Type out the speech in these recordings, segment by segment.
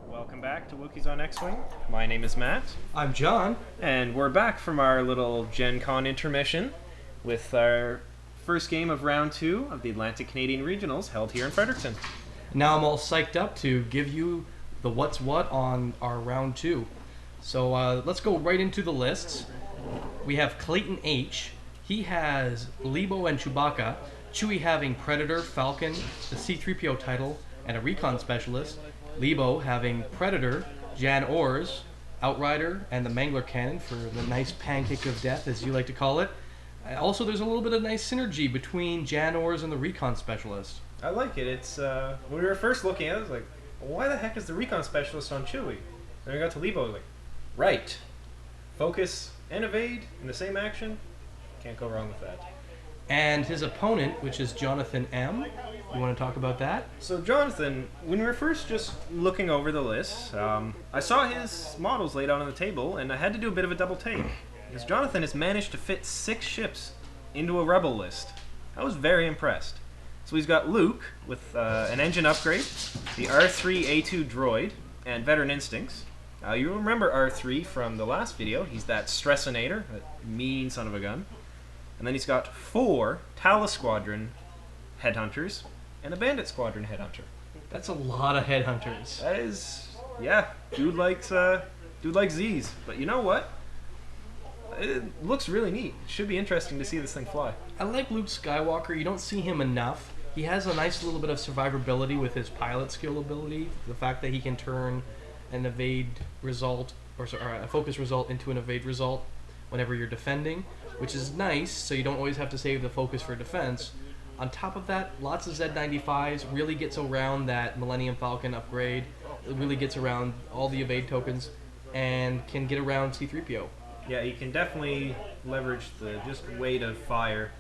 Welcome back to Wookies on X-Wing. My name is Matt. I'm John. And we're back from our little Gen Con intermission with our first game of round 2 of the Atlantic Canadian Regionals held here in Fredericton. Now I'm all psyched up to give you the what's what on our round 2. So let's go right into the lists. We have Clayton H. He has Leebo and Chewbacca. Chewie having Predator, Falcon, the C-3PO title, and a Recon Specialist. Leebo having Predator, Jan Ors, Outrider, and the Mangler Cannon for the nice pancake of death, as you like to call it. Also, there's a little bit of nice synergy between Jan Ors and the Recon Specialist. I like it. It's when we were first looking at it, I was like, why the heck is the Recon Specialist on Chewie? Then we got to Leebo, like, right. Focus and evade in the same action. Can't go wrong with that. And his opponent, which is Jonathan M. You want to talk about that? So Jonathan, when we were first just looking over the list, I saw his models laid out on the table, and I had to do a bit of a double take. Because Jonathan has managed to fit 6 ships into a Rebel list. I was very impressed. So he's got Luke with an engine upgrade, the R3A2 droid, and Veteran Instincts. You remember R3 from the last video. He's that Stressinator, that mean son of a gun. And then he's got 4 Tala Squadron Headhunters and a Bandit Squadron Headhunter. That's a lot of headhunters. That is, yeah, dude likes Z's. But you know what? It looks really neat. It should be interesting to see this thing fly. I like Luke Skywalker. You don't see him enough. He has a nice little bit of survivability with his pilot skill ability. The fact that he can turn an evade result, or a focus result into an evade result whenever you're defending, which is nice, so you don't always have to save the focus for defense. On top of that, lots of Z-95s, really gets around that Millennium Falcon upgrade. It really gets around all the evade tokens and can get around C-3PO. Yeah, you can definitely leverage the just weight of fire,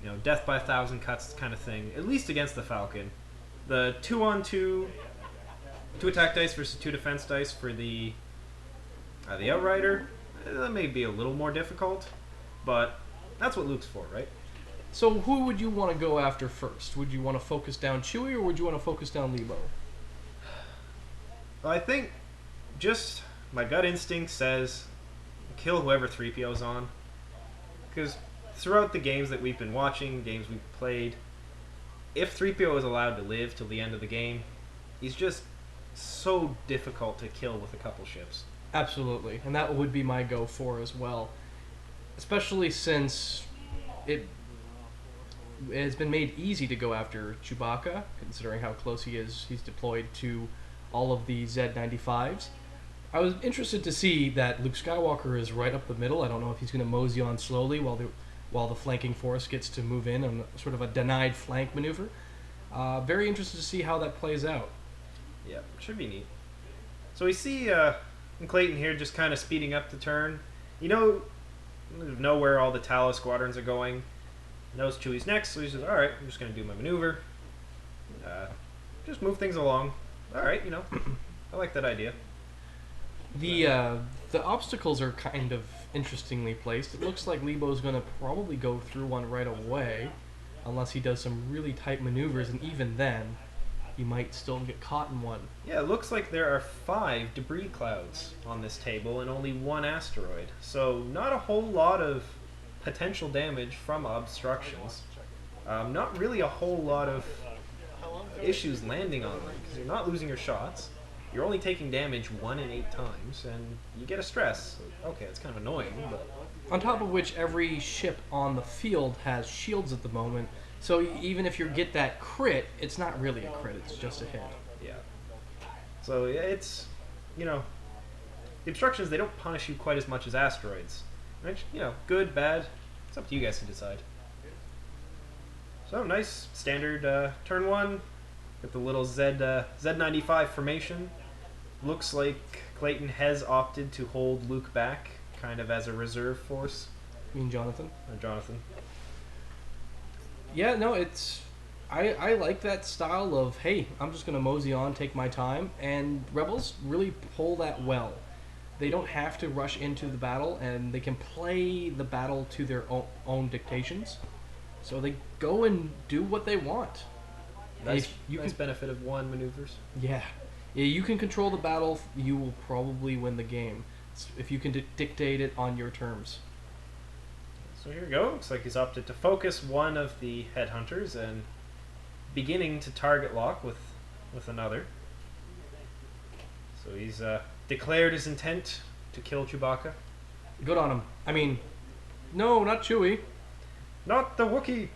you know, death by 1,000 cuts kind of thing, at least against the Falcon. The 2-on-2, 2 attack dice versus 2 defense dice for the Outrider, that may be a little more difficult, but that's what Luke's for, right? So who would you want to go after first? Would you want to focus down Chewie, or would you want to focus down Leebo? Well, I think just my gut instinct says kill whoever 3PO's on. Because throughout the games that we've been watching, games we've played, if 3PO is allowed to live till the end of the game, he's just so difficult to kill with a couple ships. Absolutely, and that would be my go for as well. Especially since it has been made easy to go after Chewbacca, considering how close he is. He's deployed to all of the Z-95s. I was interested to see that Luke Skywalker is right up the middle. I don't know if he's going to mosey on slowly while the flanking force gets to move in on sort of a denied flank maneuver. Very interested to see how that plays out. Yeah, should be neat. So we see Clayton here just kind of speeding up the turn. You know where all the Tala squadrons are going. Knows Chewie's next, so he says, alright, I'm just going to do my maneuver. Just move things along. Alright, I like that idea. The obstacles are kind of interestingly placed. It looks like Leebo's going to probably go through one right away, unless he does some really tight maneuvers, and even then, he might still get caught in one. Yeah, it looks like there are 5 debris clouds on this table and only 1 asteroid. So not a whole lot of potential damage from obstructions. Not really a whole lot of issues landing on them, because you're not losing your shots. You're only taking damage 1 in 8 times, and you get a stress. Okay, it's kind of annoying, but... On top of which, every ship on the field has shields at the moment, so even if you get that crit, it's not really a crit, it's just a hit. Yeah. So yeah, it's, the obstructions, they don't punish you quite as much as asteroids. Which, good, bad, it's up to you guys to decide. So, nice standard turn 1 with the little Z-95 formation. Looks like Clayton has opted to hold Luke back, kind of as a reserve force. You mean Jonathan? Or Jonathan. Yeah, no, it's... I like that style of, hey, I'm just going to mosey on, take my time, and Rebels really pull that well. They don't have to rush into the battle, and they can play the battle to their own dictations. So they go and do what they want. Nice benefit of 1 maneuvers. Yeah. Yeah, you can control the battle. You will probably win the game if you can dictate it on your terms. So here we go. Looks like he's opted to focus one of the headhunters and beginning to target lock with another. So he's declared his intent to kill Chewbacca. Good on him. I mean, no, not Chewie. Not the Wookiee.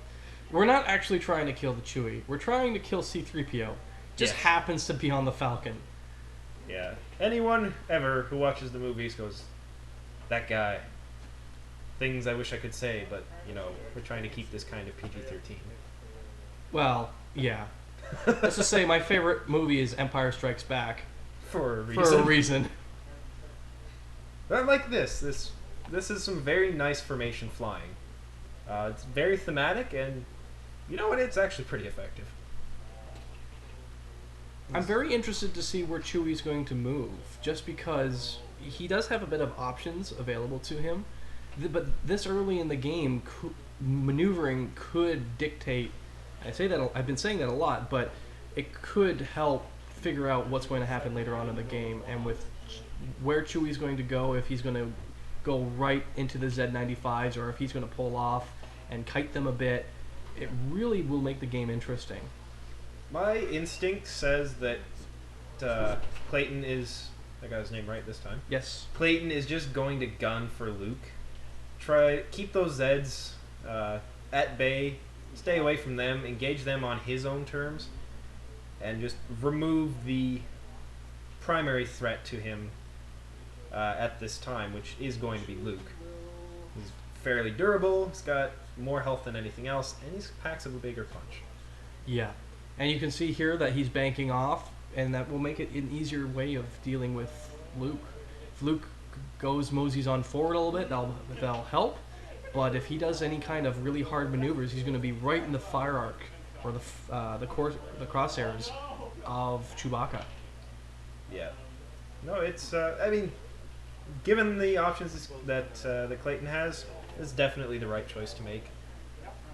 We're not actually trying to kill the Chewie. We're trying to kill C-3PO. Just Yes. happens to be on the Falcon. Yeah. Anyone ever who watches the movies goes, that guy. Things I wish I could say, but, we're trying to keep this kind of PG-13. Well, yeah. Let's just say my favorite movie is Empire Strikes Back. For a reason. For a reason. I like this. This is some very nice formation flying. It's very thematic, and you know what? It's actually pretty effective. I'm very interested to see where Chewie's going to move, just because he does have a bit of options available to him. But this early in the game, maneuvering could dictate. I say that I've been saying that a lot, but it could help figure out what's going to happen later on in the game, and with where Chewie's going to go, if he's going to go right into the Z-95s or if he's going to pull off and kite them a bit, it really will make the game interesting. My instinct says that Clayton is... I got his name right this time. Yes. Clayton is just going to gun for Luke. Keep those Zeds at bay, stay away from them, engage them on his own terms, and just remove the primary threat to him at this time, which is going to be Luke. He's fairly durable, he's got more health than anything else, and he packs up a bigger punch. Yeah. And you can see here that he's banking off, and that will make it an easier way of dealing with Luke. If Luke moseys on forward a little bit, that'll help. But if he does any kind of really hard maneuvers, he's going to be right in the fire arc, or the crosshairs of Chewbacca. Yeah. No, it's... I mean, given the options that Clayton has, it's definitely the right choice to make.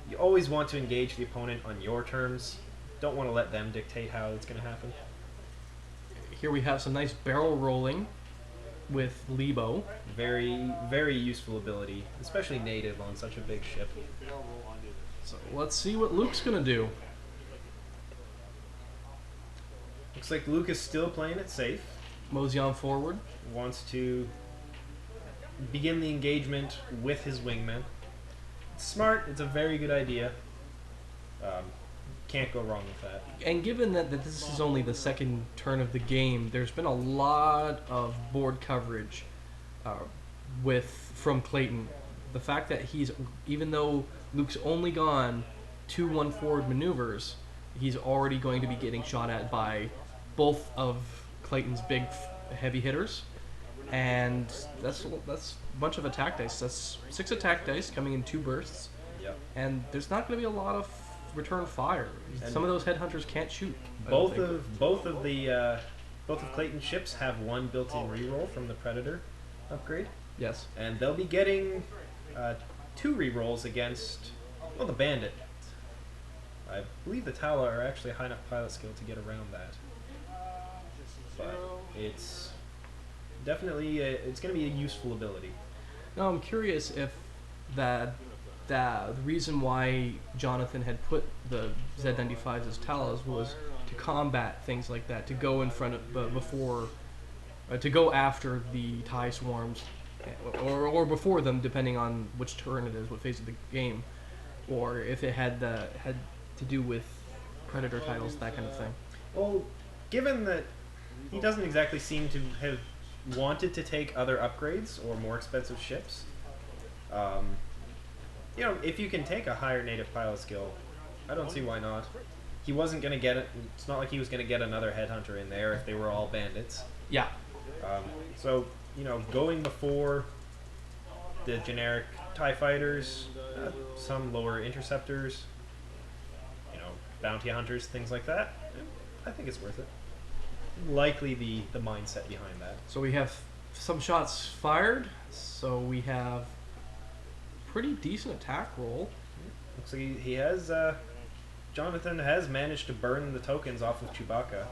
You always want to engage the opponent on your terms. Don't want to let them dictate how it's going to happen. Here we have some nice barrel rolling with Leebo. Very, very useful ability, especially native on such a big ship. So let's see what Luke's going to do. Looks like Luke is still playing it safe. Mosey on forward. Wants to begin the engagement with his wingman. It's smart. It's a very good idea. Can't go wrong with that. And given that this is only the second turn of the game, there's been a lot of board coverage from Clayton. The fact that even though Luke's only gone 2-1 forward maneuvers, he's already going to be getting shot at by both of Clayton's big heavy hitters. And that's a bunch of attack dice. That's 6 attack dice coming in 2 bursts. Yep. And there's not going to be a lot of return fire. And some of those headhunters can't shoot. Both of Clayton's ships have 1 built-in reroll from the Predator upgrade. Yes. And they'll be getting 2 rerolls against the Bandit. I believe the Tala are actually high enough pilot skill to get around that. But it's definitely it's going to be a useful ability. Now I'm curious if the reason why Jonathan had put the Z-95s as Talas was to combat things like that, to go in front of to go after the TIE swarms, or before them, depending on which turn it is, what phase of the game, or if it had to do with Predator titles, that kind of thing. Well, given that he doesn't exactly seem to have wanted to take other upgrades or more expensive ships, if you can take a higher native pilot skill, I don't see why not. He wasn't going to get it. It's not like he was going to get another headhunter in there if they were all bandits. Yeah. So, going before the generic TIE fighters, some lower interceptors, bounty hunters, things like that, I think it's worth it. Likely the mindset behind that. So we have some shots fired. So we have pretty decent attack roll. Looks like he has. Jonathan has managed to burn the tokens off of Chewbacca.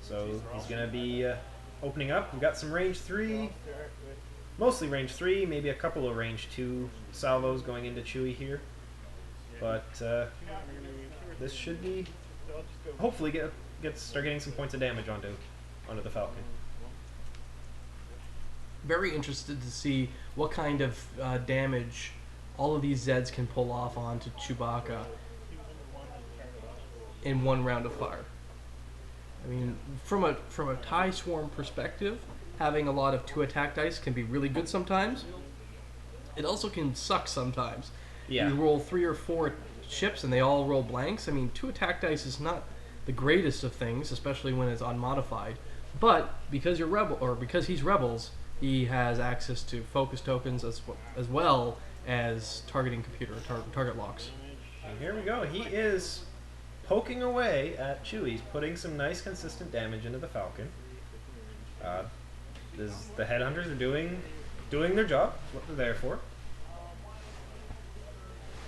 So he's going to be opening up. We've got some range 3, mostly range 3, maybe a couple of range 2 salvos going into Chewie here. But this should be, hopefully start getting some points of damage onto the Falcon. Very interested to see what kind of damage all of these Zeds can pull off onto Chewbacca in one round of fire. I mean, from a TIE Swarm perspective, having a lot of 2 attack dice can be really good sometimes. It also can suck sometimes. Yeah. You roll 3 or 4 ships and they all roll blanks. I mean, 2 attack dice is not the greatest of things, especially when it's unmodified. But because you're Rebel, or because he's Rebels, he has access to focus tokens as well as targeting computer target locks. And here we go. He is poking away at Chewie. He's putting some nice consistent damage into the Falcon. The headhunters are doing their job, what they're there for.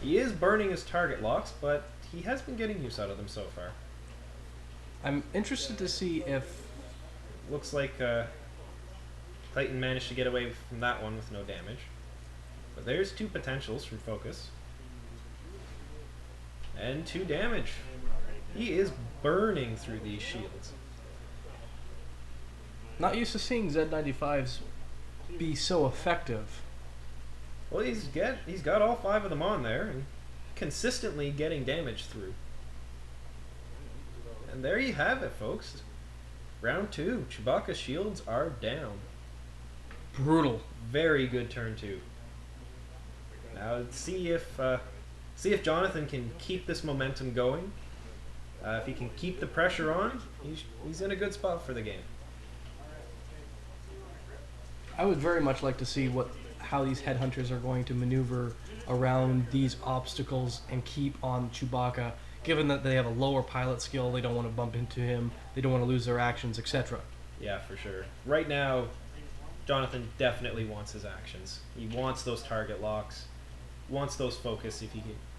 He is burning his target locks, but he has been getting use out of them so far. I'm interested to see if... Looks like Clayton managed to get away from that one with no damage. But there's 2 potentials from focus. And 2 damage. He is burning through these shields. Not used to seeing Z-95s be so effective. Well, he's got all 5 of them on there and consistently getting damage through. And there you have it, folks. Round 2. Chewbacca's shields are down. Brutal. Very good turn 2. Now see if Jonathan can keep this momentum going. If he can keep the pressure on, he's in a good spot for the game. I would very much like to see how these headhunters are going to maneuver around these obstacles and keep on Chewbacca, given that they have a lower pilot skill, they don't want to bump into him, they don't want to lose their actions, etc. Yeah, for sure. Right now, Jonathan definitely wants his actions. He wants those target locks, wants those focus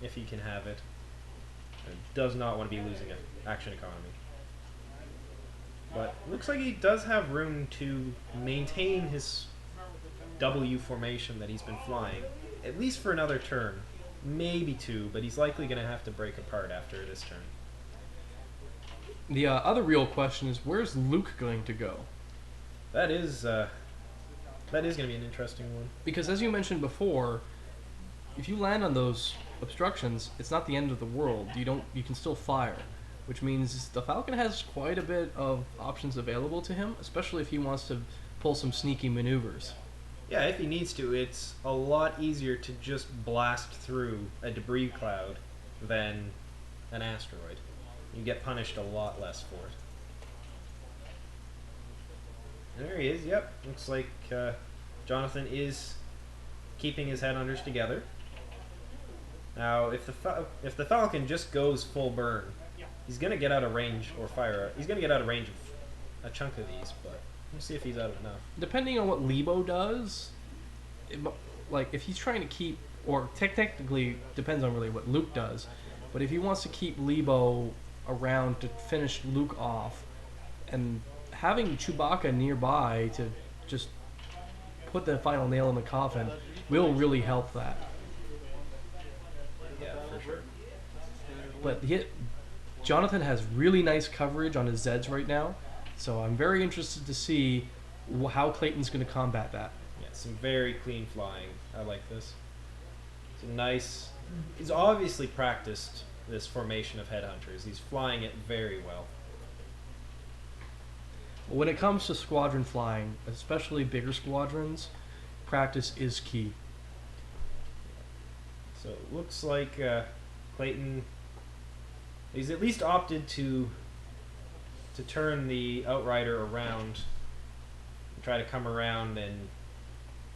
if he can have it, and does not want to be losing an action economy. But looks like he does have room to maintain his W formation that he's been flying, at least for another turn, maybe 2, but he's likely going to have to break apart after this turn. The other real question is, where's Luke going to go? That is going to be an interesting one. Because as you mentioned before, if you land on those obstructions, it's not the end of the world. You can still fire, which means the Falcon has quite a bit of options available to him, especially if he wants to pull some sneaky maneuvers. Yeah, if he needs to, it's a lot easier to just blast through a debris cloud than an asteroid. You get punished a lot less for it. There he is, yep. Looks like Jonathan is keeping his headhunters together. Now, if the Falcon just goes full burn, he's going to get out of range or fire. He's going to get out of range of a chunk of these, but we'll see if he's out of enough. Depending on what Leebo does, like if he's trying to keep, or technically depends on really what Luke does, but if he wants to keep Leebo around to finish Luke off, and having Chewbacca nearby to just put the final nail in the coffin will really help that. Yeah, for sure. But Jonathan has really nice coverage on his Zeds right now, so I'm very interested to see how Clayton's going to combat that. Yeah, some very clean flying. I like this. It's a nice... He's obviously practiced this formation of headhunters. He's flying it very well. When it comes to squadron flying, especially bigger squadrons, practice is key. So it looks like Clayton... He's at least opted to turn the Outrider around and try to come around and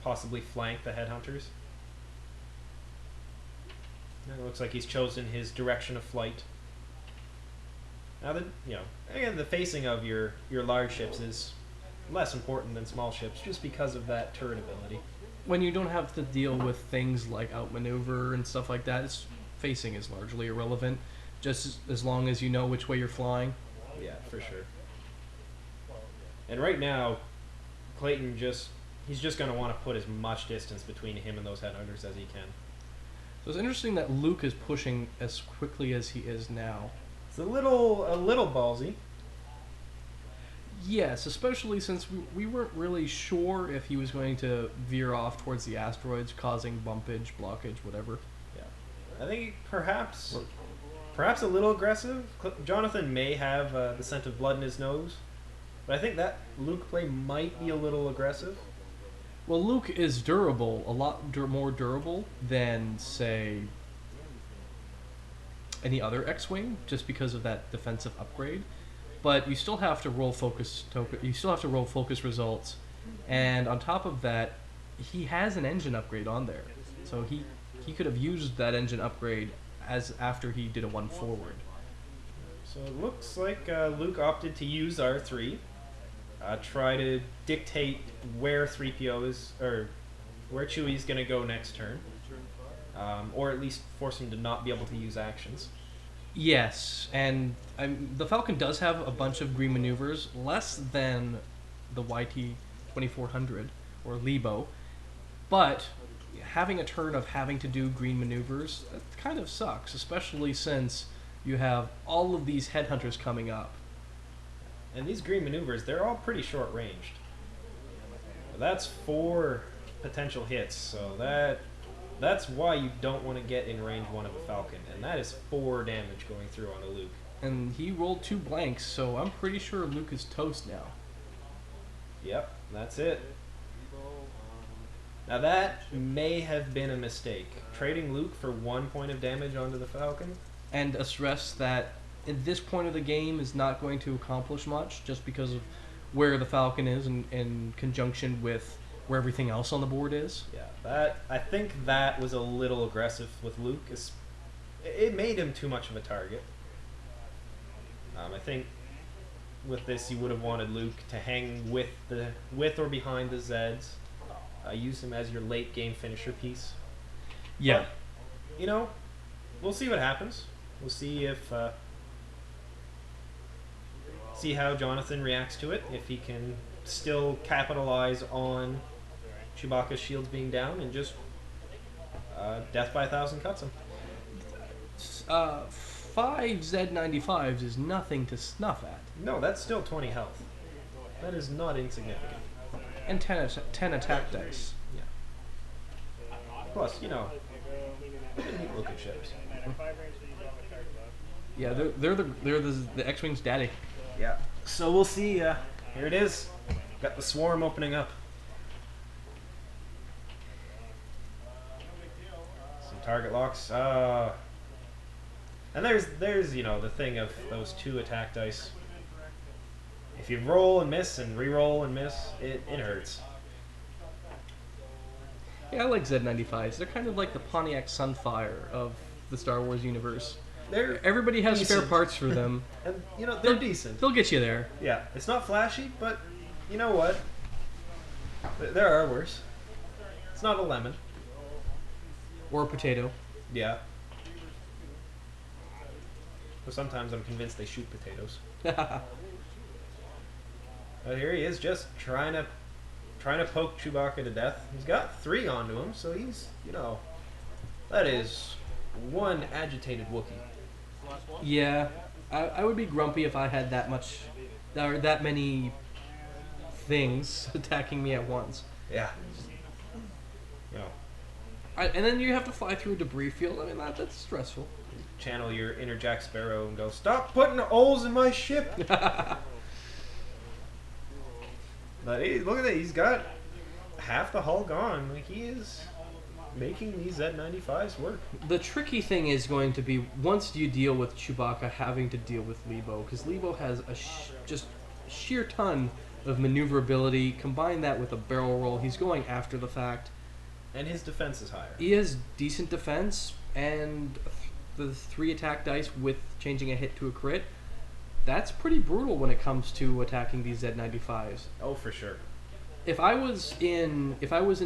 possibly flank the headhunters. And it looks like he's chosen his direction of flight. Now again, the facing of your large ships is less important than small ships just because of that turret ability. When you don't have to deal with things like outmaneuver and stuff like that, facing is largely irrelevant, just as long as you know which way you're flying. Yeah, for sure. And right now, Clayton he's just going to want to put as much distance between him and those headhunters as he can. So it's interesting that Luke is pushing as quickly as he is now. It's a little ballsy. Yes, especially since we weren't really sure if he was going to veer off towards the asteroids, causing bumpage, blockage, whatever. Yeah, I think perhaps a little aggressive. Jonathan may have the scent of blood in his nose, but I think that Luke play might be a little aggressive. Well, Luke is durable, a lot more durable than, say, any other X-wing, just because of that defensive upgrade. But you still have to roll focus results, and on top of that, he has an engine upgrade on there, so he could have used that engine upgrade as after he did a 1 forward. So it looks like Luke opted to use R3. Try to dictate where 3PO is, or where Chewie's going to go next turn, or at least force him to not be able to use actions. Yes, and the Falcon does have a bunch of green maneuvers, less than the YT-2400 or Leebo, but having a turn of having to do green maneuvers, that kind of sucks, especially since you have all of these headhunters coming up. And these green maneuvers, they're all pretty short-ranged. That's 4 potential hits, so that's why you don't want to get in range 1 of a Falcon, and that is 4 damage going through on a Luke. And he rolled 2 blanks, so I'm pretty sure Luke is toast now. Yep, that's it. Now that may have been a mistake. Trading Luke for 1 point of damage onto the Falcon. And a stress that at this point of the game is not going to accomplish much, just because of where the Falcon is in conjunction with where everything else on the board is. Yeah, I think that was a little aggressive with Luke. It made him too much of a target. I think with this you would have wanted Luke to hang with or behind the Zeds. Use him as your late game finisher piece. Yeah. But, we'll see what happens. We'll see if see how Jonathan reacts to it, if he can still capitalize on Chewbacca's shields being down and just death by 1,000 cuts him. 5 Z-95s is nothing to snuff at. No, that's still 20 health. That is not insignificant. And 10 attack dice. Yeah. Plus, neat looking ships. Yeah, they're the X-Wing's daddy. Yeah. So we'll see. Here it is. Got the swarm opening up. Some target locks. And there's the thing of those 2 attack dice. If you roll and miss and re-roll and miss, it hurts. Yeah, I like Z-95s. They're kind of like the Pontiac Sunfire of the Star Wars universe. Everybody has decent. spare parts for them. And, they're decent. They'll get you there. Yeah, it's not flashy, but you know what? There are worse. It's not a lemon. Or a potato. Yeah. But sometimes I'm convinced they shoot potatoes. But here he is, just trying to poke Chewbacca to death. He's got 3 onto him, so he's, that is 1 agitated Wookiee. Yeah, I would be grumpy if I had that many things attacking me at once. Yeah. And then you have to fly through a debris field. I mean, that's stressful. Channel your inner Jack Sparrow and go, stop putting holes in my ship! But hey, look at that, he's got half the hull gone. Like, he is making these Z-95s work. The tricky thing is going to be, once you deal with Chewbacca, having to deal with Leebo, because Leebo has a just sheer ton of maneuverability. Combine that with a barrel roll, he's going after the fact. And his defense is higher. He has decent defense, and the 3 attack dice with changing a hit to a crit. That's pretty brutal when it comes to attacking these Z-95s. Oh, for sure. If I was in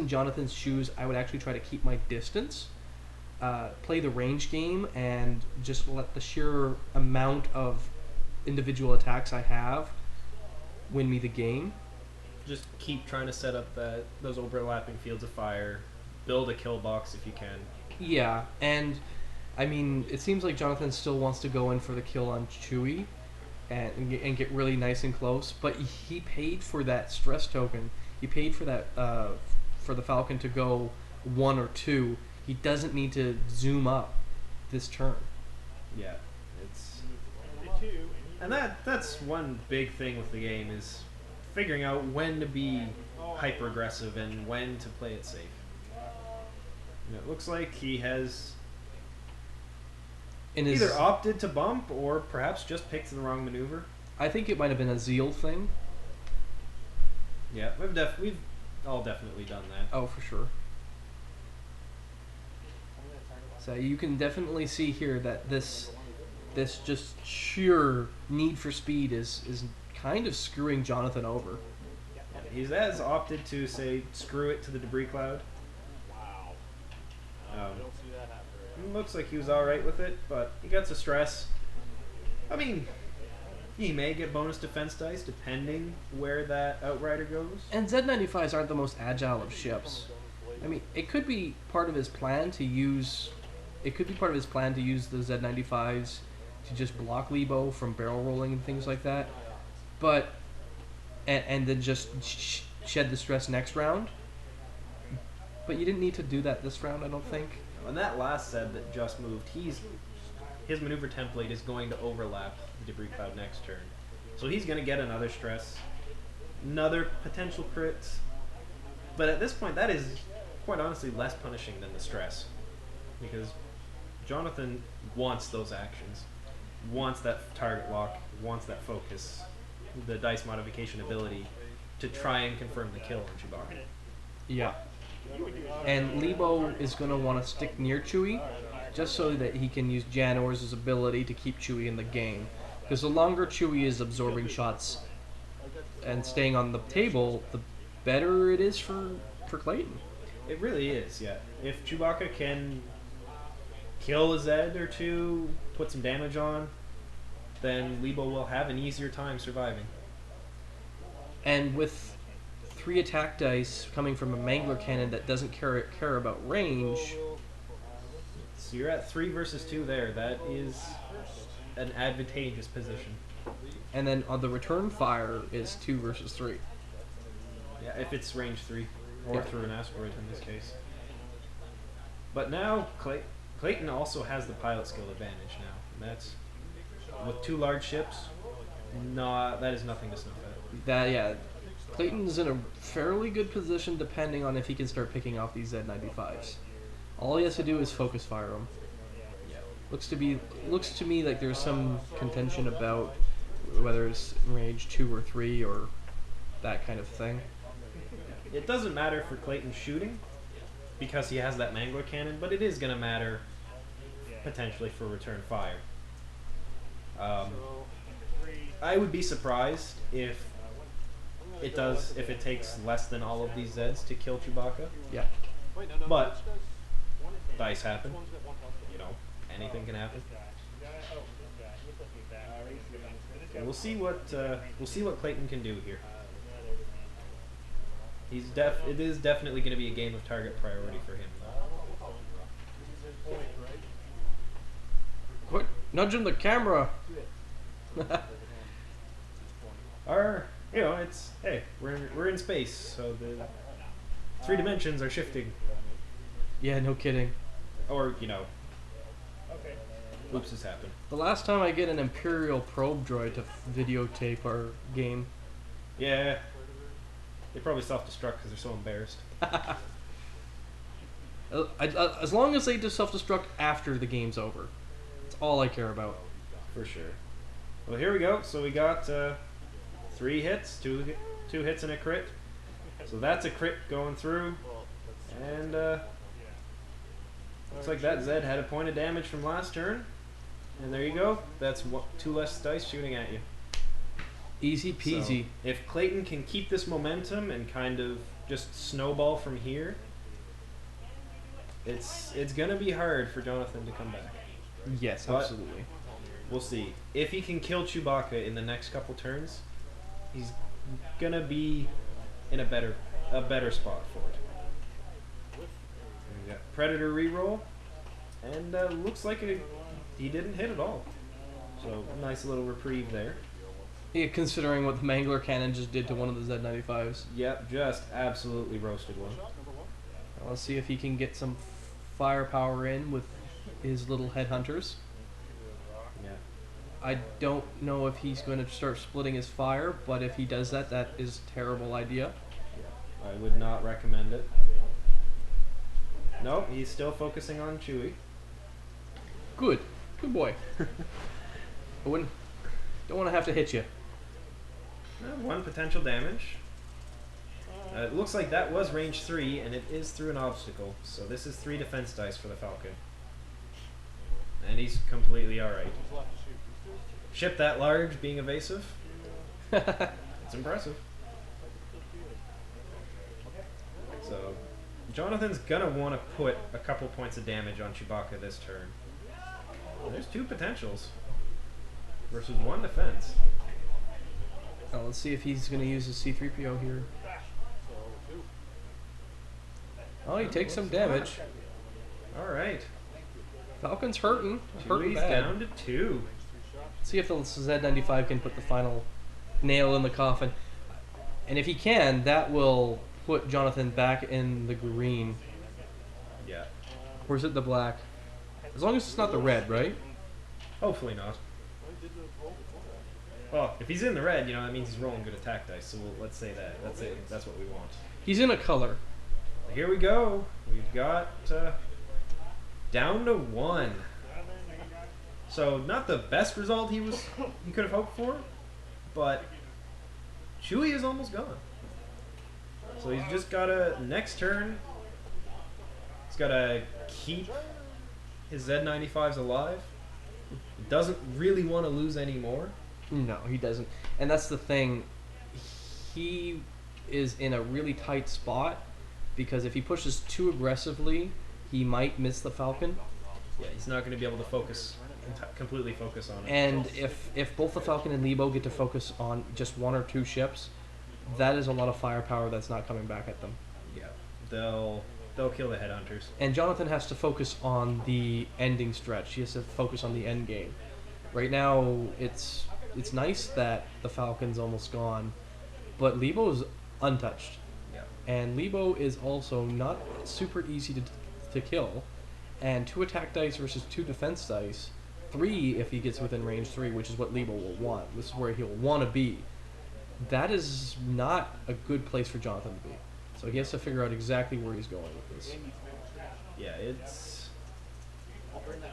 Jonathan's shoes, I would actually try to keep my distance, play the range game, and just let the sheer amount of individual attacks I have win me the game. just keep trying to set up those overlapping fields of fire, build a kill box if you can. Yeah, and I mean, it seems like Jonathan still wants to go in for the kill on Chewie and get really nice and close, but he paid for that stress token. He paid for that for the Falcon to go 1 or 2. He doesn't need to zoom up this turn. Yeah, it's and that's one big thing with the game is figuring out when to be hyper aggressive and when to play it safe. And it looks like he has either opted to bump or perhaps just picked the wrong maneuver. I think it might have been a zeal thing. Yeah, we've all definitely done that. Oh, for sure. So you can definitely see here that this just sheer need for speed is kind of screwing Jonathan over. He has opted to say screw it to the debris cloud. Looks like he was alright with it, but he got to stress. I mean, he may get bonus defense dice depending where that Outrider goes. And Z-95s aren't the most agile of ships. I mean, it could be part of his plan to use... It could be part of his plan to use the Z-95s to just block Leebo from barrel rolling and things like that. But... And then just shed the stress next round. But you didn't need to do that this round, I don't think. And that last Zed that just moved, his maneuver template is going to overlap the debris cloud next turn. So he's going to get another stress, another potential crit. But at this point, that is quite honestly less punishing than the stress. Because Jonathan wants those actions, wants that target lock, wants that focus, the dice modification ability to try and confirm the kill on Chewbacca. Yeah. And Leebo is going to want to stick near Chewie just so that he can use Janor's ability to keep Chewie in the game. Because the longer Chewie is absorbing shots and staying on the table, the better it is for Clayton. It really is, yeah. If Chewbacca can kill a Zed or two, put some damage on, then Leebo will have an easier time surviving. And with 3 attack dice coming from a Mangler Cannon that doesn't care about range. So you're at 3 versus 2 there. That is an advantageous position. And then on the return fire is 2 versus 3. Yeah, if it's range 3. Or through an asteroid in this case. But now, Clayton also has the pilot skill advantage now. And that's, with 2 large ships, that is nothing to snuff at. Clayton's in a fairly good position depending on if he can start picking off these Z-95s. All he has to do is focus fire them. Yeah. Looks to me like there's some contention about whether it's range 2 or 3 or that kind of thing. It doesn't matter for Clayton shooting because he has that Mangler Cannon, but it is going to matter potentially for return fire. I would be surprised if it takes less than all of these Zeds to kill Chewbacca. Yeah. But dice happen. You know, anything can happen. And we'll see what Clayton can do here. It is definitely going to be a game of target priority for him. Quit nudging the camera. It's hey, we're in space, so the 3 dimensions are shifting. Yeah, no kidding. Or oops, has happened. The last time I get an Imperial probe droid to videotape our game. Yeah, they probably self-destruct because they're so embarrassed. As long as they just self-destruct after the game's over, that's all I care about. For sure. Well, here we go. So we got 3 hits, 2 hits and a crit. So that's a crit going through, and looks like that Zed had a point of damage from last turn. And there you go. That's 2 less dice shooting at you. Easy peasy. So if Clayton can keep this momentum and kind of just snowball from here, it's gonna be hard for Jonathan to come back. Yes, But absolutely. we'll see. If he can kill Chewbacca in the next couple turns, he's gonna be in a better spot for it. We got Predator reroll, and looks like he didn't hit at all. So nice little reprieve there. Yeah, considering what the Mangler Cannon just did to one of the Z-95s. Yep, just absolutely roasted one. Let's see if he can get some firepower in with his little headhunters. Yeah. I don't know if he's going to start splitting his fire, but if he does that, that is a terrible idea. Yeah. I would not recommend it. Nope, he's still focusing on Chewie. Good boy. I don't want to have to hit you. One potential damage. It looks like that was range 3, and it is through an obstacle. So this is 3 defense dice for the Falcon. And he's completely alright. Ship that large, being evasive. It's impressive. So, Jonathan's gonna want to put a couple points of damage on Chewbacca this turn. There's 2 potentials versus 1 defense. Let's see if he's going to use his C-3PO here. Oh, he takes some damage. Alright. Falcon's hurting. Hurting Chewie's bad. down to 2. See if the Z-95 can put the final nail in the coffin. And if he can, that will put Jonathan back in the green. Yeah. Or is it the black? As long as it's not the red, right? Hopefully not. Well, if he's in the red, that means he's rolling good attack dice, so let's say that. That's what we want. He's in a color. Here we go. We've got down to 1. So not the best result he could have hoped for, but Chewie is almost gone. So he's just gotta next turn. He's gotta keep his Z-95s alive. He doesn't really want to lose any more. No, he doesn't. And that's the thing. He is in a really tight spot because if he pushes too aggressively, he might miss the Falcon. Yeah, he's not going to be able to completely focus on it. And if both the Falcon and Leebo get to focus on just 1 or 2 ships, that is a lot of firepower that's not coming back at them. Yeah, they'll kill the headhunters. And Jonathan has to focus on the ending stretch. He has to focus on the end game. Right now, it's nice that the Falcon's almost gone, but Leebo's untouched. Yeah. And Leebo is also not super easy to kill. And 2 attack dice versus 2 defense dice, 3 if he gets within range 3, which is what Leebo will want. This is where he'll want to be. That is not a good place for Jonathan to be. So he has to figure out exactly where he's going with this. Yeah, it's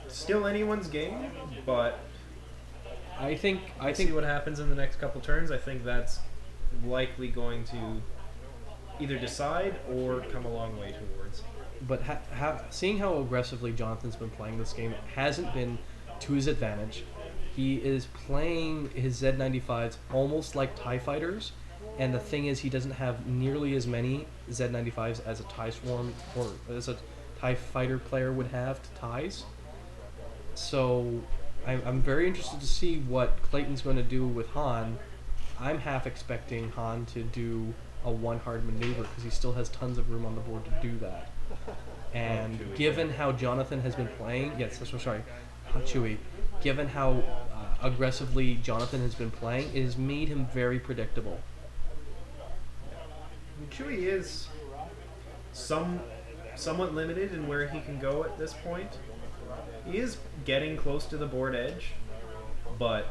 still anyone's game, but I think see what happens in the next couple turns. I think that's likely going to either decide or come a long way towards. But seeing how aggressively Jonathan's been playing this game hasn't been to his advantage. He is playing his Z-95s almost like TIE fighters, and the thing is he doesn't have nearly as many Z-95s as a TIE Swarm or as a TIE fighter player would have to TIEs. So I'm very interested to see what Clayton's going to do with Han. I'm half expecting Han to do a 1 hard maneuver because he still has tons of room on the board to do that. And given how Jonathan has been playing, Chewie, given how aggressively Jonathan has been playing, it has made him very predictable. Chewie is somewhat limited in where he can go at this point. He is getting close to the board edge, but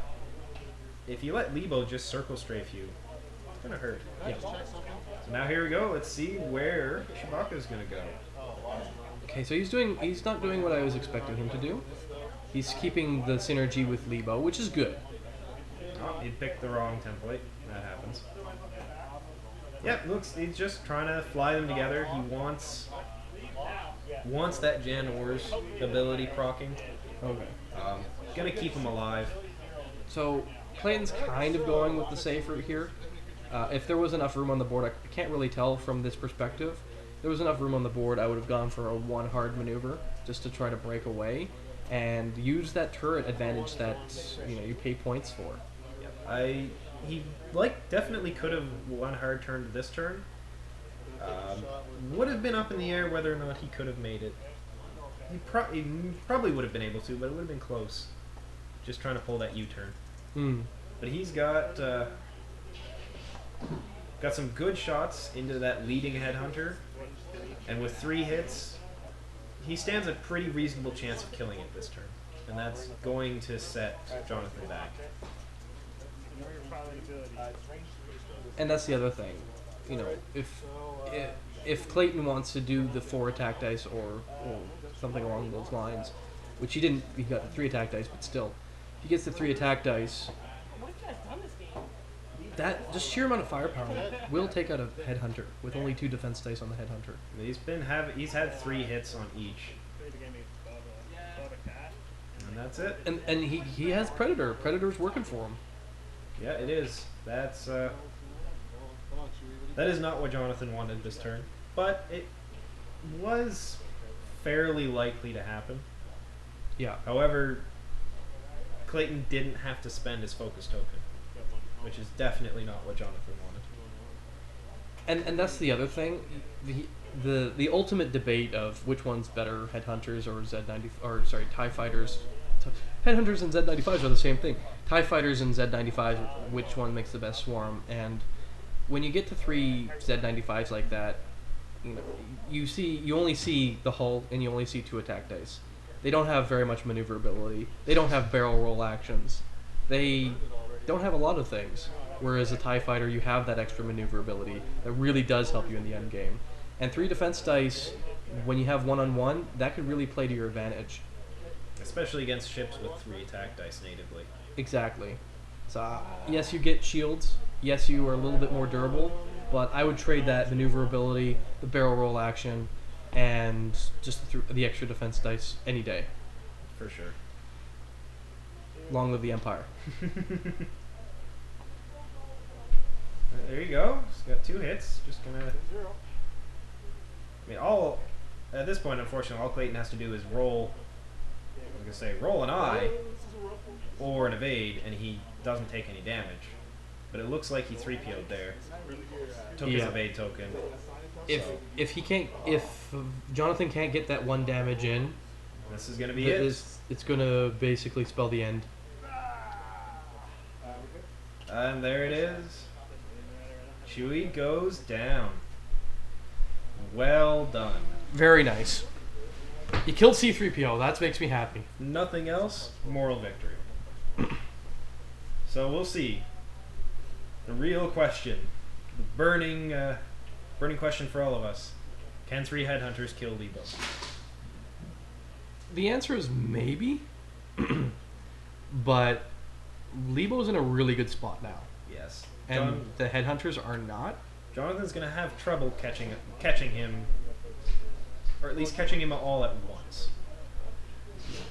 if you let Leebo just circle strafe you, it's gonna hurt. Yeah. So now here we go. Let's see where Chewbacca's gonna go. Okay, so he's not doing what I was expecting him to do. He's keeping the synergy with Leebo, which is good. Oh, he picked the wrong template. That happens. Yep, looks he's just trying to fly them together. He wants that Jan Orr's ability proccing. Okay. Gonna keep him alive. So Clayton's kind of going with the safe route here. If there was enough room on the board, I can't really tell from this perspective. If there was enough room on the board, I would have gone for a 1 hard maneuver just to try to break away and use that turret advantage that you pay points for. Yep. he definitely could have won hard turn to this turn. Would have been up in the air whether or not he could have made it. He probably would have been able to, but it would have been close. Just trying to pull that U-turn. But he's got some good shots into that leading headhunter, and with 3 hits, he stands a pretty reasonable chance of killing it this turn, and that's going to set Jonathan back. And that's the other thing, if Clayton wants to do the 4 attack dice or something along those lines, which he didn't, he got the 3 attack dice, but still, if he gets the 3 attack dice, that just sheer amount of firepower will take out a headhunter with only 2 defense dice on the headhunter. He's had 3 hits on each, and that's it. And he has Predator. Predator's working for him. Yeah, it is. That is not what Jonathan wanted this turn, but it was fairly likely to happen. Yeah. However, Clayton didn't have to spend his focus token, which is definitely not what Jonathan wanted. And that's the other thing. The ultimate debate of which one's better, headhunters or TIE fighters. Headhunters and Z-95s are the same thing. TIE fighters and Z-95s, which one makes the best swarm? And when you get to 3 Z-95s like that, you only see the hull and you only see 2 attack dice. They don't have very much maneuverability. They don't have barrel roll actions. They don't have a lot of things. Whereas a TIE fighter, you have that extra maneuverability that really does help you in the end game. And 3 defense dice, when you have 1-on-1, that could really play to your advantage. Especially against ships with 3 attack dice natively. Exactly. So, yes, you get shields. Yes, you are a little bit more durable. But I would trade that maneuverability, the barrel roll action, and just the extra defense dice any day. For sure. Long live the Empire. There you go. Just got 2 hits. Just gonna... At this point, unfortunately, all Clayton has to do is roll... I was going to say, roll an eye or an evade, and he doesn't take any damage. But it looks like he 3PO'd there. Took his evade token. If Jonathan can't get that 1 damage in, this is going to be it. It's going to basically spell the end. And there it is. Chewie goes down. Well done. Very nice. You killed C-3PO. That makes me happy. Nothing else. Moral victory. So we'll see. The real question. The burning question for all of us. Can 3 headhunters kill Leebo? The answer is maybe. But Leebo's in a really good spot now. Yes. And the headhunters are not. Jonathan's going to have trouble catching him, or at least catching him all at once.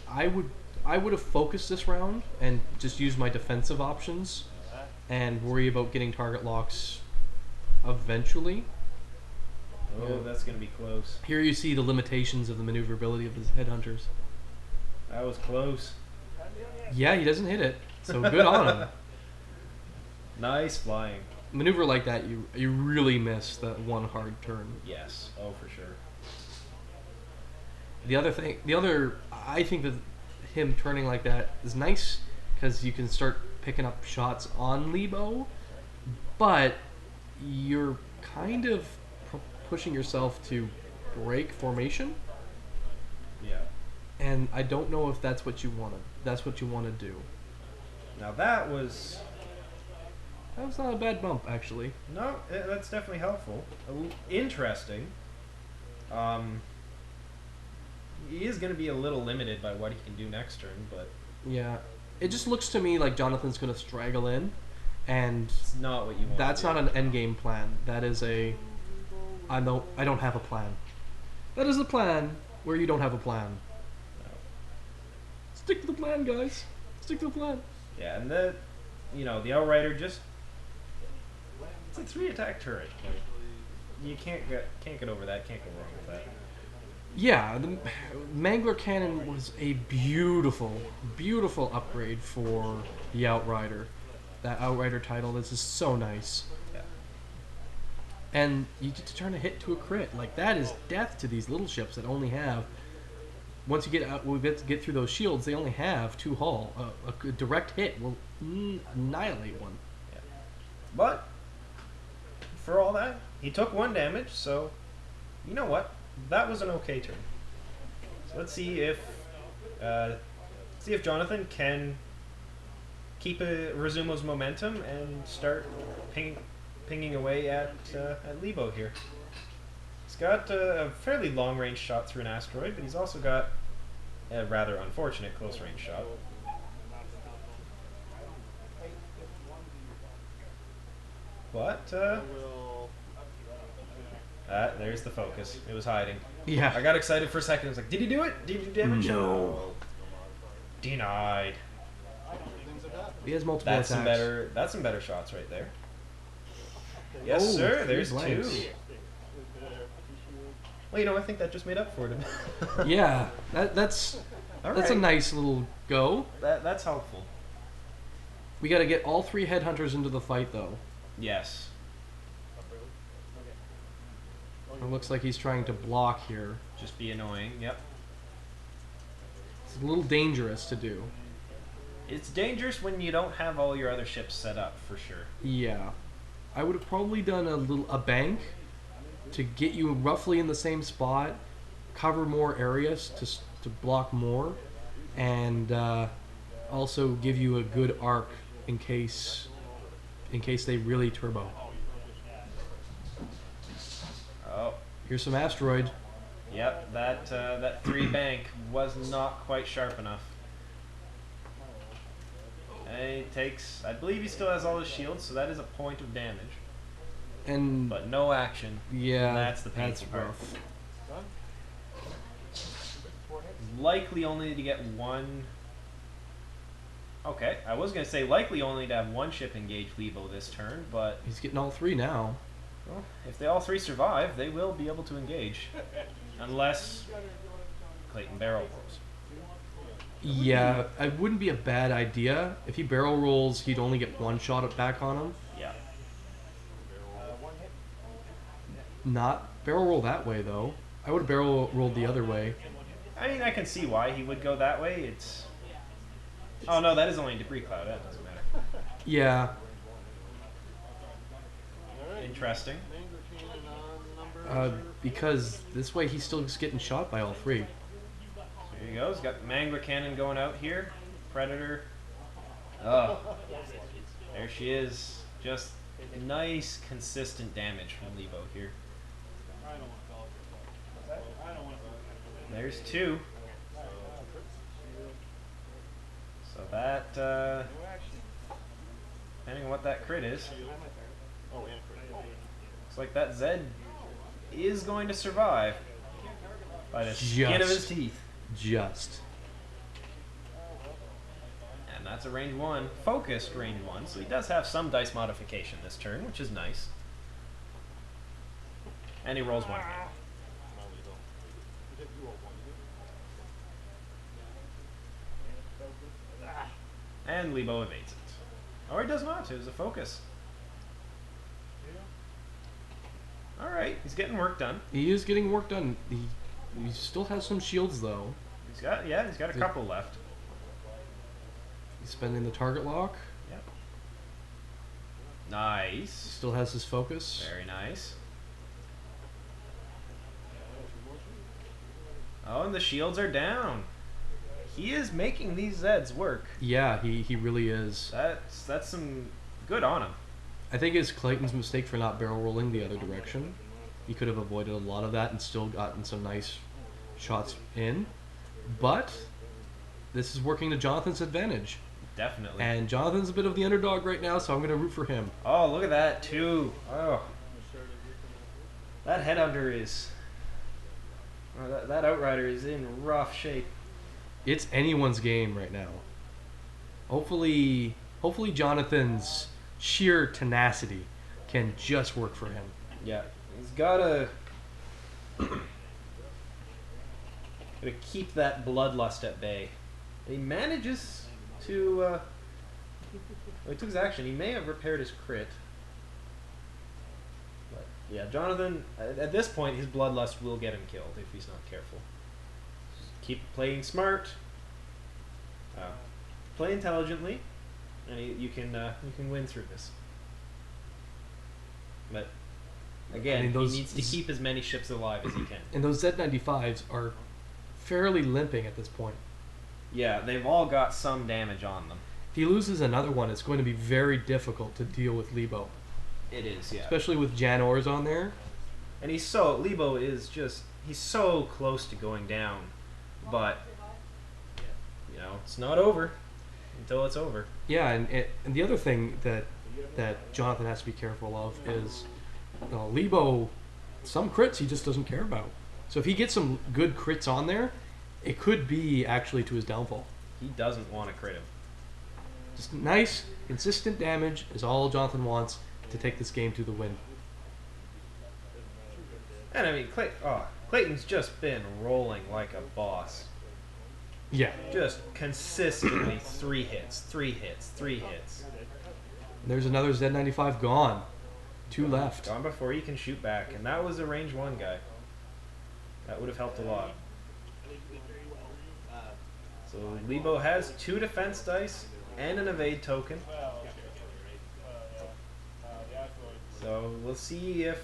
I would have focused this round and just used my defensive options and worry about getting target locks eventually. Oh, that's going to be close. Here you see the limitations of the maneuverability of the headhunters. That was close. Yeah, he doesn't hit it, so good on him. Nice flying. Maneuver like that, you really miss that 1 hard turn. Yes. Oh, for sure. I think that him turning like that is nice because you can start picking up shots on Leebo, but you're kind of pushing yourself to break formation. Yeah. And I don't know if that's what you want to do. Now that was not a bad bump, actually. No, that's definitely helpful. Interesting. He is going to be a little limited by what he can do next turn, but... Yeah. It just looks to me like Jonathan's going to straggle in, and... It's not what you want. That's not an endgame plan. That is a... I don't have a plan. That is a plan where you don't have a plan. No. Stick to the plan, guys. Stick to the plan. Yeah, and the Outrider just... It's a 3 attack turret. You can't get over that. Can't go wrong with that. Yeah, the Mangler Cannon was a beautiful, beautiful upgrade for the Outrider. that Outrider title. This is so nice. Yeah. And you get to turn a hit to a crit. Like, that is death to these little ships that only have... Once you get through those shields, they only have 2 hull. A direct hit will annihilate one. Yeah. But, for all that, he took 1 damage, so... You know what? That was an okay turn. So let's see if Jonathan can keep Resumo's momentum and start pinging away at Leebo here. He's got a fairly long-range shot through an asteroid, but he's also got a rather unfortunate close-range shot. But there's the focus. It was hiding. Yeah. I got excited for a second. I was like, did he do it? Did he do damage? No. Denied. He has multiple attacks. That's some better shots right there. Yes, Oh, sir. 3 There's blanks. 2. Well, you know, I think that just made up for it. Yeah, that's All a right. nice little go. That's helpful. We got to get all 3 headhunters into the fight, though. Yes. It looks like he's trying to block here. Just be annoying. Yep. It's a little dangerous to do. It's dangerous when you don't have all your other ships set up, for sure. Yeah, I would have probably done a bank to get you roughly in the same spot, cover more areas to block more, and also give you a good arc in case they really turbo. Oh. Here's some asteroid. Yep. That 3 bank was not quite sharp enough. And he takes. I believe he still has all his shields, so that is a point of damage. And But no action. yeah, That's the painful part. rough. Likely only to get 1. Okay, I was gonna say likely only to have 1 ship engage Leebo this turn, but He's getting all 3 now. well, if they all 3 survive, they will be able to engage, unless Clayton barrel rolls. Yeah, it wouldn't be a bad idea. If he barrel rolls, he'd only get 1 shot back on him. Yeah. Not barrel roll that way, though. I would have barrel rolled the other way. I mean, I can see why he would go that way. It's. Oh no, that is only debris cloud. That doesn't matter. Yeah. Interesting. Because this way he's still just getting shot by all 3. So here he goes. Got Mangler Cannon going out here. Predator. Oh. There she is. Just nice, consistent damage from Leebo here. There's 2. So that, depending on what that crit is, looks like that Zed is going to survive by the skin of his teeth. Just. And that's a range 1, focused range 1, so he does have some dice modification this turn, which is nice. And he rolls 1 hand. And Leebo evades it. Or he does not, it was a focus. Alright, he's getting work done. He is getting work done. He still has some shields, though. He's got a couple left. He's spending the target lock. Yep. Nice. Still has his focus. Very nice. Oh, and the shields are down. He is making these Zeds work. Yeah, he really is. That's some good on him. I think it's Clayton's mistake for not barrel rolling the other direction. He could have avoided a lot of that and still gotten some nice shots in. But this is working to Jonathan's advantage. Definitely. And Jonathan's a bit of the underdog right now, so I'm going to root for him. Oh, look at that, too. Oh. That headhunter is... Oh, that Outrider is in rough shape. It's anyone's game right now. Hopefully Jonathan's sheer tenacity can just work for him. Yeah, he's gotta keep that bloodlust at bay. He manages to Well, he took his action. He may have repaired his crit. But yeah, Jonathan, at this point, his bloodlust will get him killed if he's not careful. Just keep playing smart. Play intelligently, and you can win through this. But again, he needs to keep as many ships alive as he can. And those Z-95s are fairly limping at this point. Yeah, they've all got some damage on them. If he loses another one, it's going to be very difficult to deal with Leebo. It is, yeah. Especially with Jan Ors on there. And Leebo is just, he's so close to going down. But, you know, it's not over until it's over. Yeah, and the other thing that Jonathan has to be careful of is Leebo, some crits he just doesn't care about. So if he gets some good crits on there, it could be actually to his downfall. He doesn't want to crit him. Just nice, consistent damage is all Jonathan wants to take this game to the win. And I mean, Clayton's just been rolling like a boss. Yeah. Just consistently 3 hits, 3 hits, 3 hits. There's another Z-95 gone. 2 left. Gone before he can shoot back, and that was a range 1 guy. That would have helped a lot. So Leebo has 2 defense dice and an evade token. So we'll see if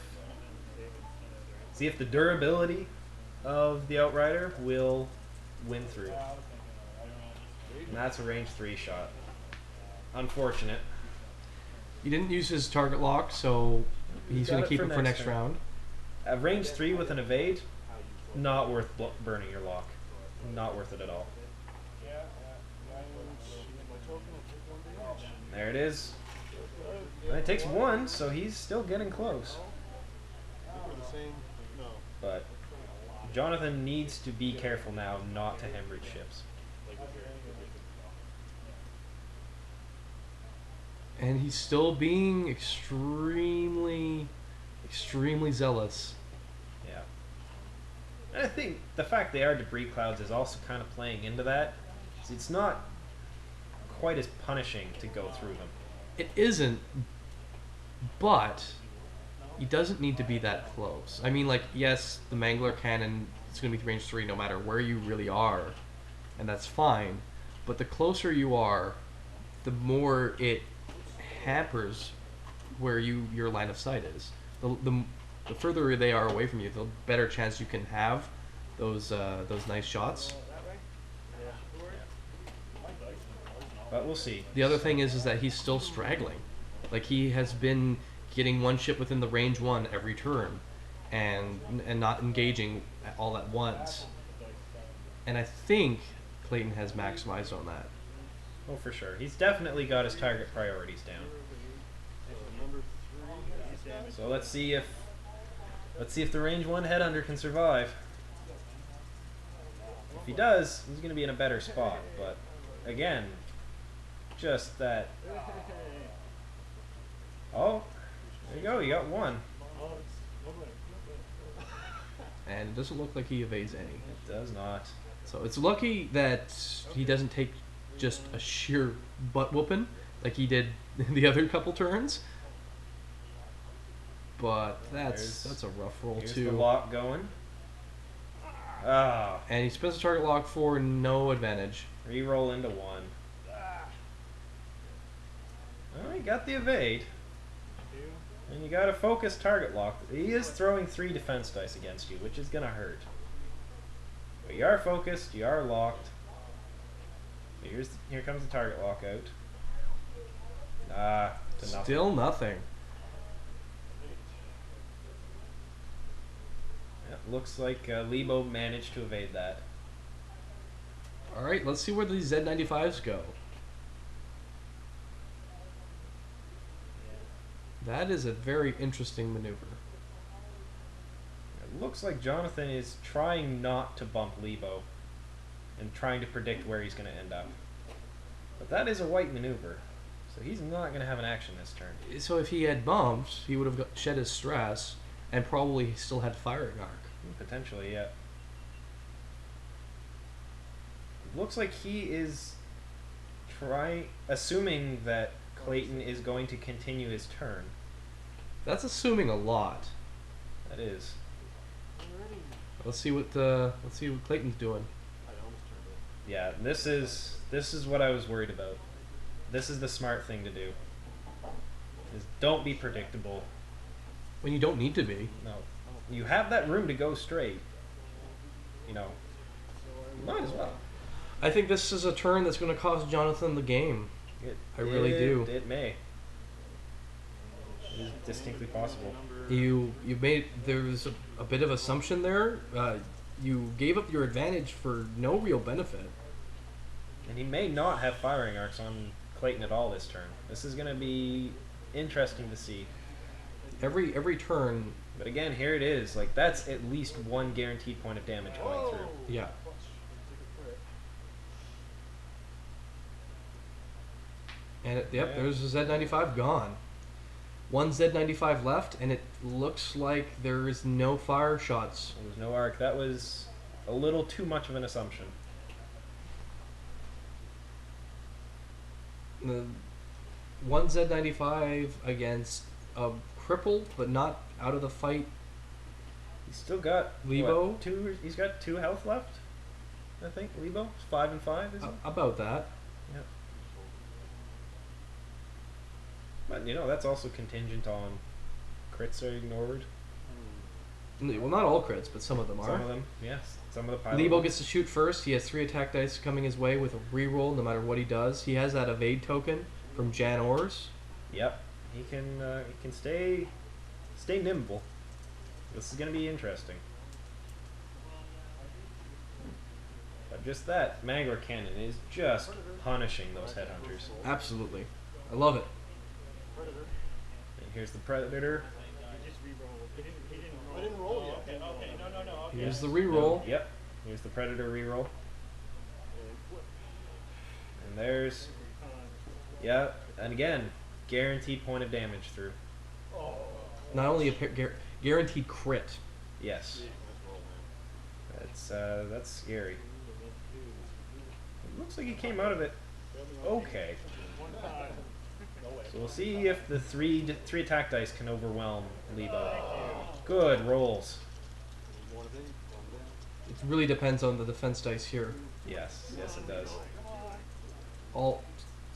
the durability of the Outrider will win through. And that's a range 3 shot. Unfortunate. He didn't use his target lock, so he's going to keep it for next round. At range 3 with an evade, not worth burning your lock. Not worth it at all. There it is. And it takes 1, so he's still getting close. But Jonathan needs to be careful now not to hemorrhage ships. And he's still being extremely zealous. Yeah. And I think the fact they are debris clouds is also kind of playing into that. It's not quite as punishing to go through them. It isn't, but he doesn't need to be that close. I mean, like, yes, the Mangler Cannon is going to be range 3 no matter where you really are, and that's fine. But the closer you are, the more it hampers where your line of sight is. The further they are away from you, the better chance you can have those nice shots. But we'll see. The other thing is that he's still straggling. Like, he has been getting one ship within the range 1 every turn and not engaging all at once. And I think Clayton has maximized on that. Oh, for sure. He's definitely got his target priorities down. So let's see if the range 1 headhunter can survive. If he does, he's going to be in a better spot. But again, just that. Oh, there you go. You got 1. And it doesn't look like he evades any. It does not. So it's lucky that he doesn't take just a sheer butt whooping like he did the other couple turns. But that's a rough roll here's too. The lock going. Ah. And he spends a target lock for no advantage. Reroll into 1. Oh, he got the evade. And you got a focus target lock. He is throwing 3 defense dice against you, which is gonna hurt. But you are focused, you are locked. Here comes the target lock out. Ah, to nothing. Still nothing. It looks like Leebo managed to evade that. Alright, let's see where these Z-95s go. That is a very interesting maneuver. It looks like Jonathan is trying not to bump Leebo and trying to predict where he's going to end up. But that is a white maneuver, so he's not going to have an action this turn. So if he had bumped, he would have shed his stress and probably still had firing arc. Potentially, yeah. It looks like he is assuming that Clayton is going to continue his turn. That's assuming a lot. That is. Let's see what Clayton's doing. Yeah, this is what I was worried about. This is the smart thing to do. Is don't be predictable. When you don't need to be. No. You have that room to go straight. You know. You might as well. I think this is a turn that's going to cost Jonathan the game. I really do. It may. It is distinctly possible. There was a bit of assumption there. You gave up your advantage for no real benefit. And he may not have firing arcs on Clayton at all this turn. This is going to be interesting to see. Every turn. But again, here it is. Like, that's at least one guaranteed point of damage going through. Yeah. And there's a Z-95 gone. One Z-95 left, and it looks like there is no fire shots. There was no arc. That was a little too much of an assumption. The one Z-95 against a crippled, but not out of the fight. He's still got Leebo. What, he's got 2 health left. I think Leebo 5 and 5. Is he? About that. Yeah. But you know that's also contingent on crits are ignored. Well, not all crits, but some of them are. Some of them, yes. Some of the pilot Leebo ones. gets to shoot first. He has 3 attack dice coming his way with a reroll no matter what he does. He has that evade token from Jan Ors. Yep, he can stay nimble. This is gonna be interesting. But just that Mangler Cannon is just punishing those headhunters. Absolutely, I love it. And here's the Predator. I didn't roll yet. Okay, no. Here's the reroll. Yep, here's the Predator reroll. And there's, yeah, and again, guaranteed point of damage through. Not only a guaranteed crit. Yes. That's scary. It looks like he came out of it okay. So we'll see if the three attack dice can overwhelm Leebo. Good rolls. It really depends on the defense dice here. Yes, it does.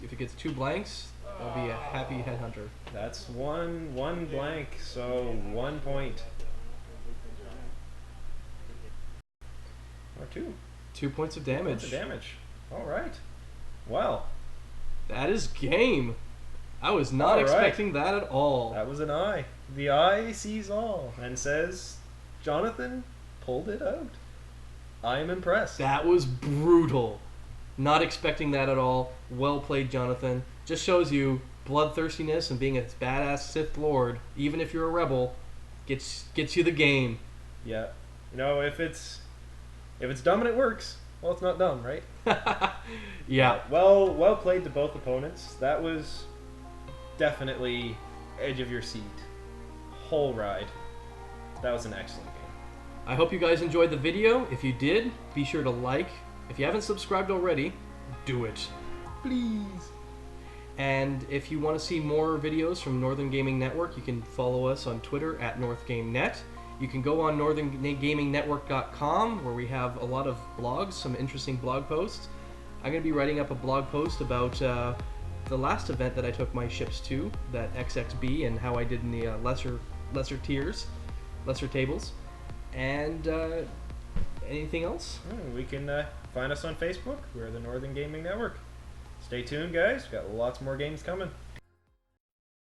If it gets 2 blanks, that'll be a happy headhunter. That's one blank, so 1 point. Or 2. 2 points of damage. Points of damage. All right. Well, that is game. I was not expecting that at all. that was an eye. The eye sees all and says, Jonathan pulled it out. I am impressed. That was brutal. Not expecting that at all. Well played, Jonathan. Just shows you bloodthirstiness and being a badass Sith Lord, even if you're a rebel, gets you the game. Yeah. You know, if it's dumb and it works, well, it's not dumb, right? Yeah. Well played to both opponents. That was definitely edge of your seat. Whole ride. That was an excellent game. I hope you guys enjoyed the video. If you did, be sure to like. If you haven't subscribed already, do it. Please. And if you want to see more videos from Northern Gaming Network, you can follow us on Twitter at NorthGameNet. You can go on northerngamingnetwork.com where we have a lot of blogs, some interesting blog posts. I'm going to be writing up a blog post about the last event that I took my ships to, that XXB, and how I did in the lesser tables. And anything else? We can find us on Facebook. We're the Northern Gaming Network. Stay tuned, guys. We've got lots more games coming.